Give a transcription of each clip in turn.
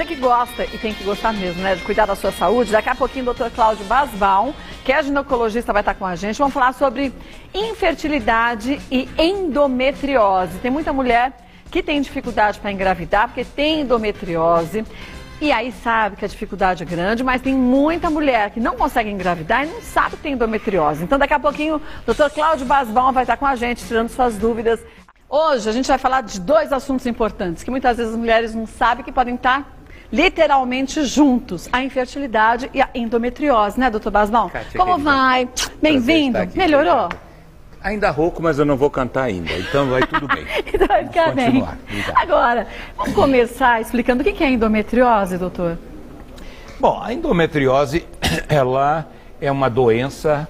você que gosta, e tem que gostar mesmo, né, de cuidar da sua saúde, daqui a pouquinho o Dr. Cláudio Basbaum, que é ginecologista, vai estar com a gente. Vamos falar sobre infertilidade e endometriose. Tem muita mulher que tem dificuldade para engravidar, porque tem endometriose. E aí sabe que a dificuldade é grande, mas tem muita mulher que não consegue engravidar e não sabe que tem endometriose. Então daqui a pouquinho o Dr. Cláudio Basbaum vai estar com a gente, tirando suas dúvidas. Hoje a gente vai falar de dois assuntos importantes, que muitas vezes as mulheres não sabem que podem estar literalmente juntos. A infertilidade e a endometriose, né, Dr. Basbaum? Kátia, como querida, vai? Bem-vindo. Melhorou? Ainda rouco, mas eu não vou cantar ainda, então vai tudo bem. Então vai ficar bem. Agora, vamos começar explicando o que é a endometriose, doutor? Bom, a endometriose, ela é uma doença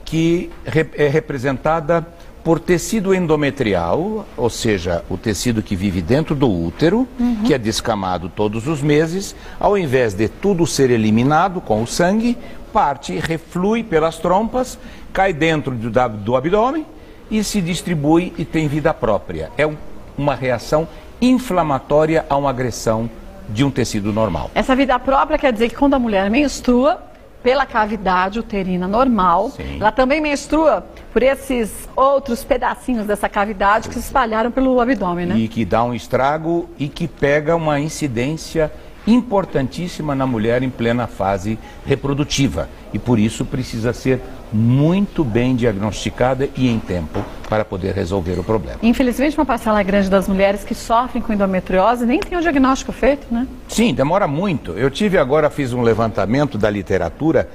que é representada por tecido endometrial, ou seja, o tecido que vive dentro do útero, que é descamado todos os meses. Ao invés de tudo ser eliminado com o sangue, parte reflui pelas trompas, cai dentro do abdômen e se distribui e tem vida própria. É uma reação inflamatória a uma agressão de um tecido normal. Essa vida própria quer dizer que quando a mulher menstrua pela cavidade uterina normal, sim, ela também menstrua por esses outros pedacinhos dessa cavidade que se espalharam pelo abdômen, né? E que dá um estrago e que pega uma incidência importantíssima na mulher em plena fase reprodutiva. E por isso precisa ser muito bem diagnosticada e em tempo para poder resolver o problema. Infelizmente, uma parcela grande das mulheres que sofrem com endometriose nem tem o diagnóstico feito, né? Sim, demora muito. Eu fiz um levantamento da literatura.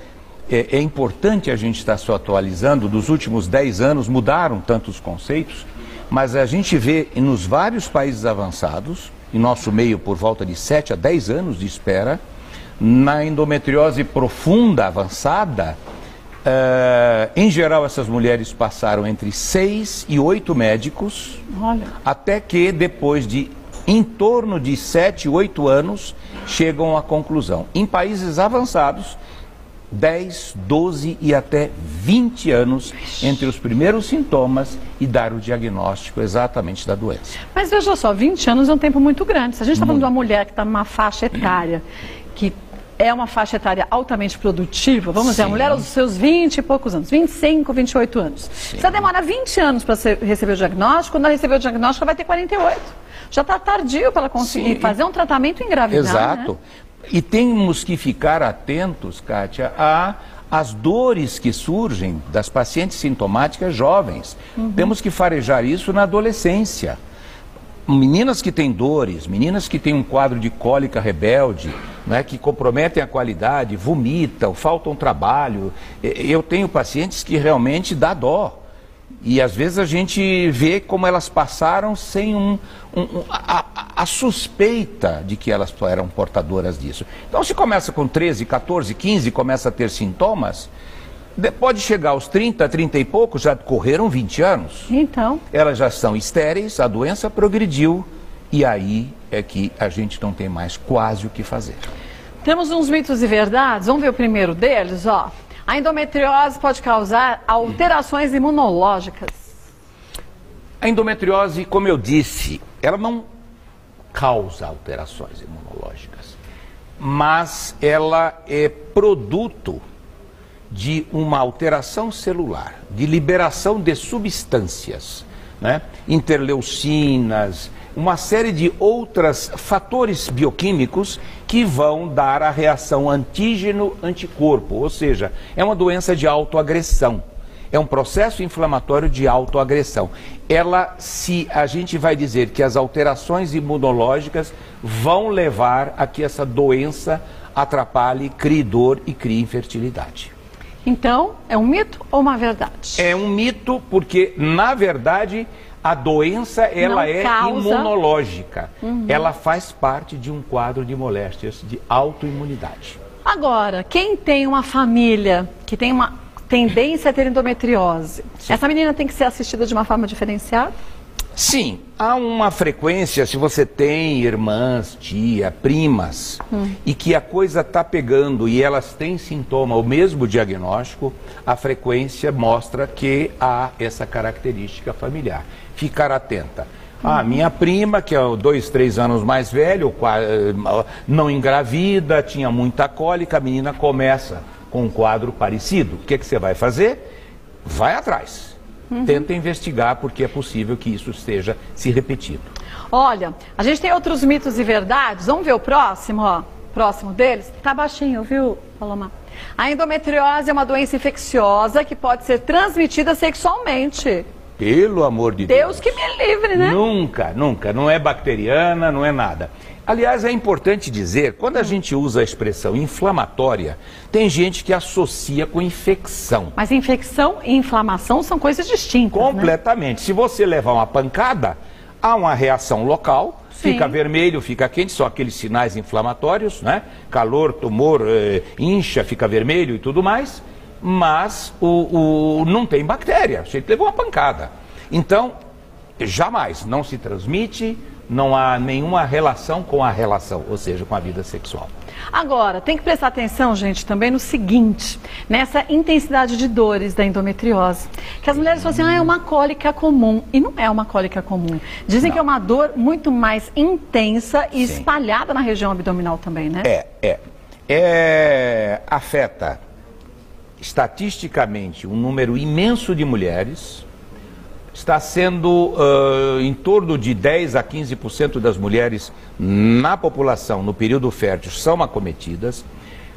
É importante a gente estar se atualizando. Dos últimos 10 anos mudaram tantos conceitos, mas a gente vê nos vários países avançados, em nosso meio por volta de 7 a 10 anos de espera, na endometriose profunda, avançada, em geral essas mulheres passaram entre 6 e 8 médicos, até que depois de em torno de 7, 8 anos chegam à conclusão. Em países avançados, 10, 12 e até 20 anos entre os primeiros sintomas e dar o diagnóstico exatamente da doença. Mas veja só, 20 anos é um tempo muito grande. Se a gente está falando de uma mulher que está numa faixa etária, que é uma faixa etária altamente produtiva, vamos dizer, a mulher aos seus 20 e poucos anos, 25, 28 anos. Se ela demora 20 anos para receber o diagnóstico, quando ela receber o diagnóstico, ela vai ter 48. Já está tardio para ela conseguir fazer um tratamento e engravidar. Exato. Né? E temos que ficar atentos, Kátia, às dores que surgem das pacientes sintomáticas jovens. Temos que farejar isso na adolescência. Meninas que têm dores, meninas que têm um quadro de cólica rebelde, né, que comprometem a qualidade, vomitam, faltam trabalho. Eu tenho pacientes que realmente dá dó. E às vezes a gente vê como elas passaram sem a suspeita de que elas eram portadoras disso. Então se começa com 13, 14, 15, começa a ter sintomas, pode chegar aos 30, 30 e poucos, já correram 20 anos. Então, elas já são estéreis, a doença progrediu e aí é que a gente não tem mais quase o que fazer. Temos uns mitos e verdades, vamos ver o primeiro deles, ó. A endometriose pode causar alterações imunológicas. A endometriose, como eu disse, ela não causa alterações imunológicas, mas ela é produto de uma alteração celular, de liberação de substâncias, né? Interleucinas, uma série de outros fatores bioquímicos que vão dar a reação antígeno-anticorpo, ou seja, é uma doença de autoagressão, é um processo inflamatório de autoagressão. A gente vai dizer que as alterações imunológicas vão levar a que essa doença atrapalhe, crie dor e crie infertilidade. Então, é um mito ou uma verdade? É um mito porque, na verdade, a doença ela é imunológica. Ela faz parte de um quadro de moléstias de autoimunidade. Agora, quem tem uma família que tem uma tendência a ter endometriose, essa menina tem que ser assistida de uma forma diferenciada? Sim, há uma frequência, se você tem irmãs, tia, primas, e que a coisa está pegando e elas têm sintoma, o mesmo diagnóstico, a frequência mostra que há essa característica familiar. Ficar atenta. A minha prima, que é 2, 3 anos mais velho, não engravida, tinha muita cólica, a menina começa com um quadro parecido. O que você vai fazer? Vai atrás. Tenta investigar, porque é possível que isso esteja se repetindo. Olha, a gente tem outros mitos e verdades. Vamos ver o próximo, ó. Próximo deles. Tá baixinho, viu, Paloma? A endometriose é uma doença infecciosa que pode ser transmitida sexualmente. Pelo amor de Deus. Deus que me livre, né? Nunca, nunca. Não é bacteriana, não é nada. Aliás, é importante dizer, quando a gente usa a expressão inflamatória, tem gente que associa com infecção. Mas infecção e inflamação são coisas distintas, completamente. Né? Se você levar uma pancada, há uma reação local. Sim. Fica vermelho, fica quente, são aqueles sinais inflamatórios, né? Calor, tumor, incha, fica vermelho e tudo mais. Mas não tem bactéria, você levou uma pancada. Então, jamais, não se transmite, não há nenhuma relação com a relação, ou seja, com a vida sexual. Agora, tem que prestar atenção, gente, também no seguinte, nessa intensidade de dores da endometriose. Que as mulheres falam assim, é uma cólica comum. E não é uma cólica comum. Dizem que é uma dor muito mais intensa e espalhada na região abdominal também, né? Afeta estatisticamente um número imenso de mulheres. Está sendo em torno de 10 a 15% das mulheres na população, no período fértil, são acometidas,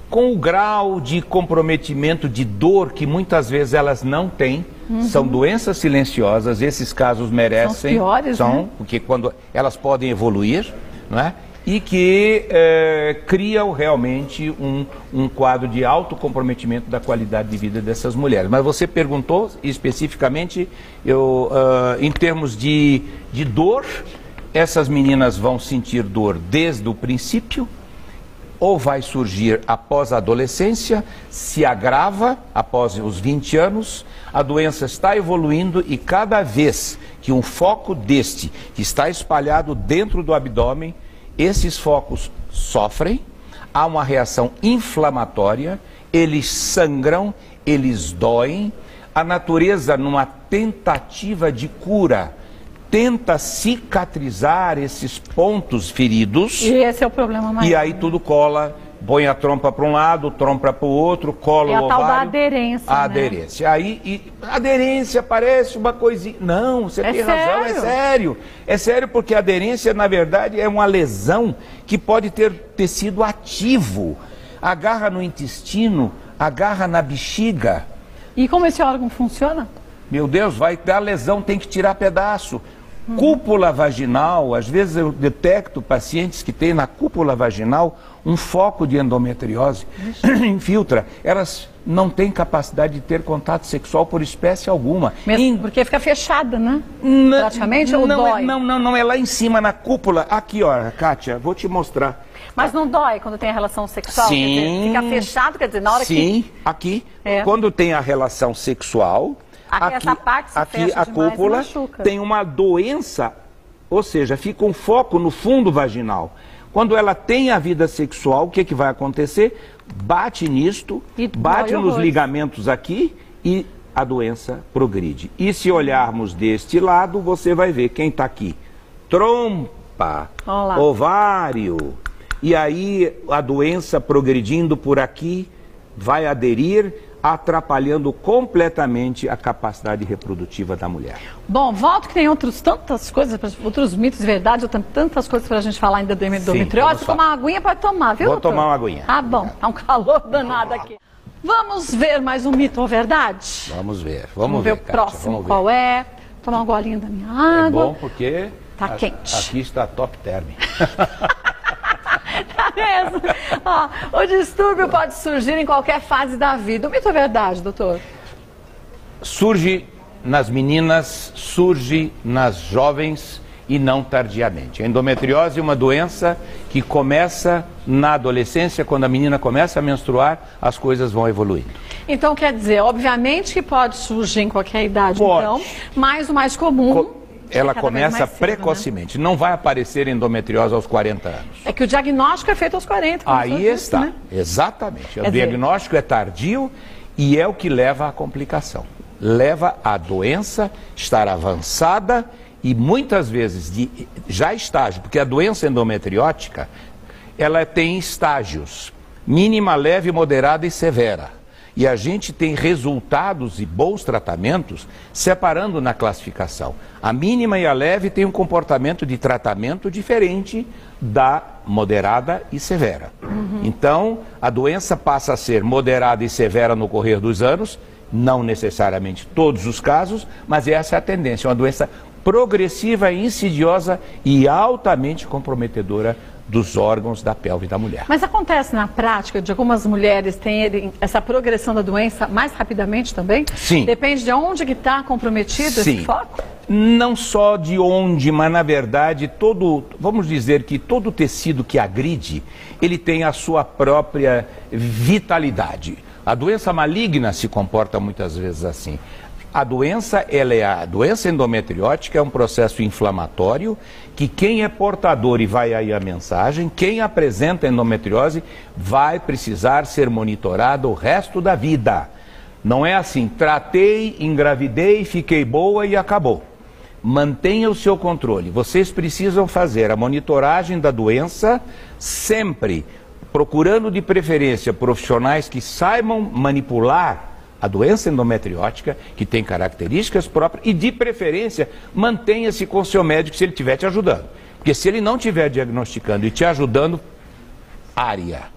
com o grau de comprometimento de dor que muitas vezes elas não têm. São doenças silenciosas, esses casos merecem. São os piores, né? Porque quando elas podem evoluir, não é? E que criam realmente um quadro de alto comprometimento da qualidade de vida dessas mulheres. Mas você perguntou especificamente, em termos de dor, essas meninas vão sentir dor desde o princípio, ou vai surgir após a adolescência, se agrava após os 20 anos, a doença está evoluindo e cada vez que um foco deste que está espalhado dentro do abdômen, esses focos sofrem, há uma reação inflamatória, eles sangram, eles doem. A natureza, numa tentativa de cura, tenta cicatrizar esses pontos feridos. E esse é o problema maior. E aí tudo cola, põe a trompa para um lado, trompa para o outro, cola o ovário. É a tal da aderência, a aderência. Aí, aderência parece uma coisinha. Não, você tem razão, é sério. É sério porque a aderência, na verdade, é uma lesão que pode ter tecido ativo. Agarra no intestino, agarra na bexiga. E como esse órgão funciona? Meu Deus, vai dar lesão, tem que tirar pedaço. Cúpula vaginal, às vezes eu detecto pacientes que têm na cúpula vaginal um foco de endometriose, infiltra. Elas não têm capacidade de ter contato sexual por espécie alguma. Mesmo porque fica fechada, né? Praticamente, ou dói? Não, é lá em cima, na cúpula. Aqui, ó, Kátia, vou te mostrar. Mas não dói quando tem a relação sexual? Sim. Quer dizer, fica fechado, quer dizer, na hora que... Sim, aqui, quando tem a relação sexual... Aqui essa parte se aqui fecha a cúpula tem uma doença, ou seja, fica um foco no fundo vaginal. Quando ela tem a vida sexual, o que vai acontecer? Bate nisto, bate nos ligamentos aqui e a doença progride. E se olharmos deste lado, você vai ver quem está aqui. Trompa, ovário. E aí a doença progredindo por aqui vai aderir, atrapalhando completamente a capacidade reprodutiva da mulher. Bom, volto que tem tantas coisas, outros mitos e verdades, tantas coisas para a gente falar ainda do endometriose. Se tomar uma aguinha, pode tomar, viu, doutor? Vou tomar uma aguinha. Ah, bom, tá um calor danado aqui. Vamos ver mais um mito ou verdade? Vamos ver, vamos ver o próximo qual é. Tomar um golinho da minha água. É bom porque tá quente. Aqui está top term. Tá mesmo? Ó, o distúrbio pode surgir em qualquer fase da vida. O mito é verdade, doutor? Surge nas meninas, surge nas jovens e não tardiamente. A endometriose é uma doença que começa na adolescência, quando a menina começa a menstruar, as coisas vão evoluindo. Então, quer dizer, obviamente que pode surgir em qualquer idade, então, mas o mais comum... Ela começa precocemente, né? Não vai aparecer endometriose aos 40 anos. É que o diagnóstico é feito aos 40. Aí está, né? Exatamente. O diagnóstico é tardio e é o que leva à complicação. Leva a doença estar avançada e muitas vezes de já estágio, porque a doença endometriótica, ela tem estágios, mínima, leve, moderada e severa. E a gente tem resultados e bons tratamentos separando na classificação. A mínima e a leve têm um comportamento de tratamento diferente da moderada e severa. Então, a doença passa a ser moderada e severa no correr dos anos, não necessariamente todos os casos, mas essa é a tendência, uma doença progressiva, insidiosa e altamente comprometedora dos órgãos da pelve da mulher. Mas acontece na prática de algumas mulheres terem essa progressão da doença mais rapidamente também? Sim. Depende de onde que está comprometido esse foco? Não só de onde, mas na verdade vamos dizer que todo tecido que agride, ele tem a sua própria vitalidade. A doença maligna se comporta muitas vezes assim. A doença endometriótica é um processo inflamatório que quem é portador, e vai aí a mensagem, quem apresenta endometriose vai precisar ser monitorado o resto da vida. Não é assim, tratei, engravidei, fiquei boa e acabou. Mantenha o seu controle. Vocês precisam fazer a monitoragem da doença sempre, procurando de preferência profissionais que saibam manipular a doença endometriótica, que tem características próprias, e de preferência mantenha-se com o seu médico se ele estiver te ajudando. Porque se ele não estiver diagnosticando e te ajudando,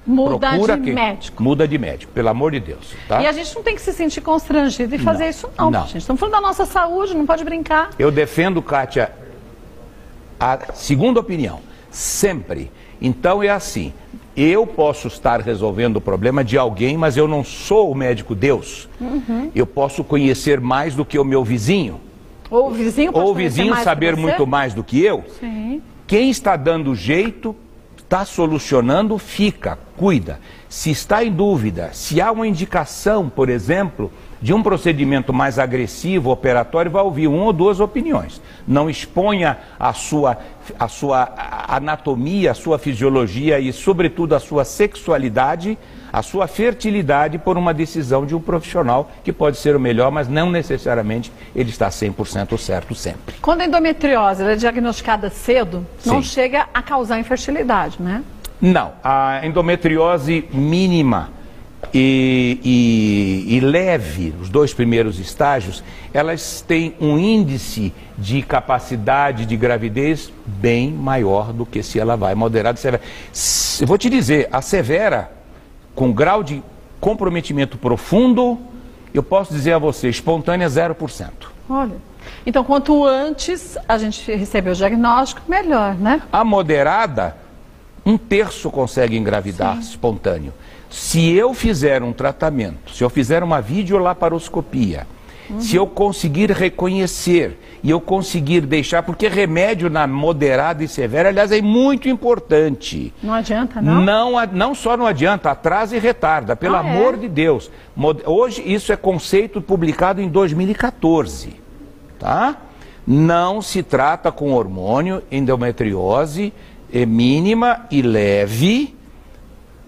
muda de médico. Muda de médico, pelo amor de Deus. Tá? E a gente não tem que se sentir constrangido e fazer isso não. Gente, estamos falando da nossa saúde, não pode brincar. Eu defendo, Kátia, a segunda opinião, sempre. Então é assim, eu posso estar resolvendo o problema de alguém, mas eu não sou o médico Deus. Eu posso conhecer mais do que o meu vizinho. Ou o vizinho pode saber muito mais do que eu. Sim. Quem está dando jeito, está solucionando, fica, cuida. Se está em dúvida, se há uma indicação, por exemplo, de um procedimento mais agressivo, operatório, vai ouvir uma ou duas opiniões. Não exponha a sua anatomia, a sua fisiologia e, sobretudo, a sua sexualidade, a sua fertilidade por uma decisão de um profissional que pode ser o melhor, mas não necessariamente ele está 100% certo sempre. Quando a endometriose ela é diagnosticada cedo, não chega a causar infertilidade, né? Não, a endometriose mínima e leve, os dois primeiros estágios, elas têm um índice de capacidade de gravidez bem maior do que se ela vai moderada e severa. Eu vou te dizer, a severa, com grau de comprometimento profundo, eu posso dizer a você, espontânea 0%. Olha, então quanto antes a gente receber o diagnóstico, melhor, né? A moderada, 1/3 consegue engravidar espontâneo. Se eu fizer um tratamento, se eu fizer uma videolaparoscopia, se eu conseguir reconhecer e eu conseguir deixar, porque remédio na moderada e severa, aliás, é muito importante. Não adianta, não? Não só não adianta, atrasa e retarda, pelo amor de Deus. Hoje isso é conceito publicado em 2014, tá? Não se trata com hormônio, endometriose mínima e leve.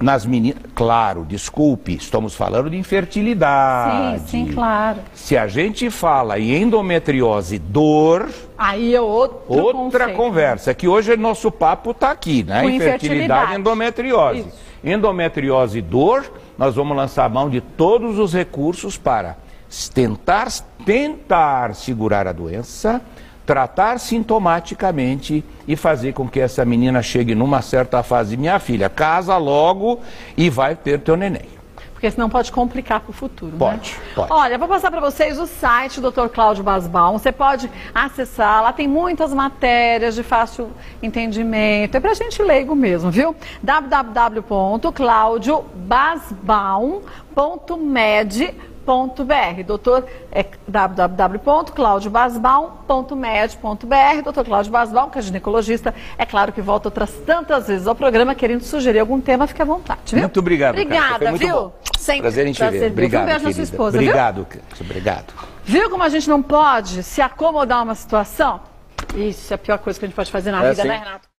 Nas meninas, claro, desculpe, estamos falando de infertilidade. Sim, claro. Se a gente fala em endometriose dor, aí é outra conversa, que hoje nosso papo está aqui, né? Infertilidade e endometriose. Isso. Endometriose dor, nós vamos lançar a mão de todos os recursos para tentar segurar a doença, tratar sintomaticamente e fazer com que essa menina chegue numa certa fase. Minha filha, casa logo e vai ter teu neném. Porque senão pode complicar para o futuro, pode, né? Pode. Olha, vou passar para vocês o site do Dr. Cláudio Basbaum. Você pode acessar, lá tem muitas matérias de fácil entendimento. É para gente leigo mesmo, viu? www.claudiobasbaum.med.br. Doutor, www.claudiobasbaum.med.br. Doutor Cláudio Basbaum, que é ginecologista, é claro que volta outras tantas vezes ao programa querendo sugerir algum tema, fique à vontade, viu? Muito obrigado, obrigada, viu? Sempre. Prazer em te ver. Obrigado, um beijo na sua esposa, obrigado, obrigado. Viu como a gente não pode se acomodar a uma situação? Isso é a pior coisa que a gente pode fazer na vida, né, Renato?